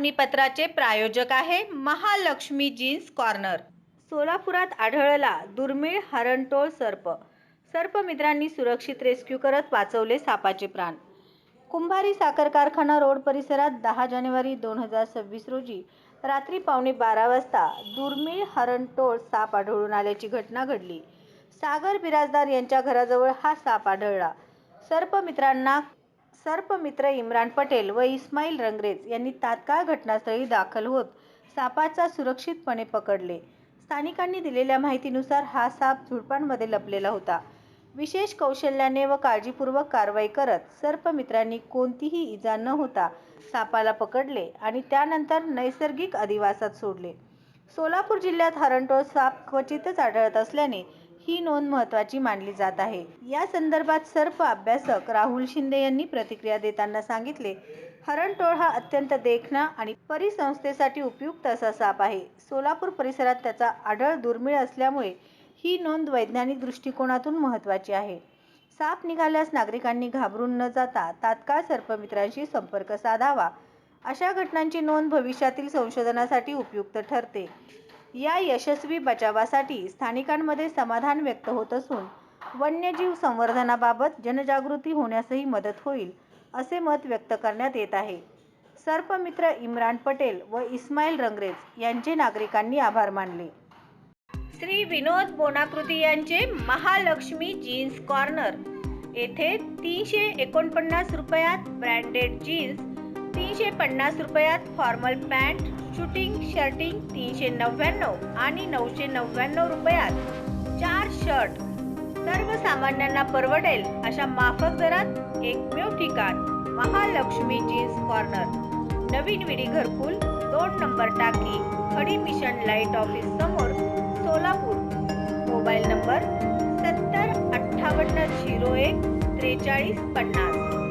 बातमीपत्राचे प्रायोजक आहे Mahalakshmi jeans corner. सोलापुरात आढळला दुर्मिळ हरणटोळ सर्प। सर्पमित्रांनी सुरक्षित रेस्क्यू करत वाचवले सापाचे प्राण। कुंभारी साखर कारखाना रोड परिसरात 10 जानेवारी 2026 रोजी रात्री 11:15 वाजता दुर्मिळ हरणटोळ साप आढळून आल्याची घटना घडली। सागर बिराजदार यांच्या घराजवळ हा साप आढळला। सर्पमित्र इम्रान पटेल व इस्माईल रंगरेज यांनी तात्काळ घटनास्थळी दाखल होत सापाचा सुरक्षितपणे पकडले। स्थानिकांनी दिलेल्या माहितीनुसार हा साप झुडपांमध्ये लपलेला होता। विशेष कौशल्याने व काळजीपूर्वक कारवाई करत सर्पमित्रांनी कोणतीही इजा न होता सापाला पकडले आणि त्यानंतर नैसर्गिक अधिवासात सोडले। सोलापूर जिल्ह्यात हरणटोळ साप क्वचितच आढळत असल्याने ही नोंद महत्त्वाची मानली जात आहे। या संदर्भात सर्प अभ्यासक राहुल शिंदे यांनी प्रतिक्रिया देताना सांगितले, हरणटोळ हा अत्यंत देखणा आणि परिसंस्थेसाठी उपयुक्त असा साप आहे। सोलापूर परिसरात त्याचा आढळ दुर्मिळ असल्यामुळे ही नोंद वैज्ञानिक दृष्टिकोनातून महत्त्वाची आहे। साप निघाल्यास नागरिकांनी घाबरून न जाता तात्काळ सर्पमित्रांशी संपर्क साधावा। अशा घटनांची नोंद भविष्यातील संशोधनासाठी उपयुक्त ठरते। या यशस्वी बचावासाठी स्थानिकांमध्ये समाधान व्यक्त होत असून वन्यजीव संवर्धनाबाबत जनजागृती होण्यासही मदत होईल, असे मत व्यक्त करण्यात येत आहे। सर्पमित्र इम्रान पटेल व इस्माईल रंगरेज यांचे नागरिकांनी आभार मानले। श्री विनोद बोनाकृती यांचे महालक्ष्मी जीन्स कॉर्नर येथे 349 रुपयात ब्रँडेड जीन्स, 350 रुपयात फॉर्मल पॅन्ट, शूटिंग शर्टिंग 399 आणि 999 रुपयात 4 शर्ट सर्वसामान्यांना परवडेल अशा माफक दरात एकमेव ठिकाण महालक्ष्मी जीन्स कॉर्नर, नवीन विडी घरकुल, 2 नंबर टाकी, खडी मिशन लाईट ऑफिस समोर, सोलापूर। Mobile number 70 58 01 43 50।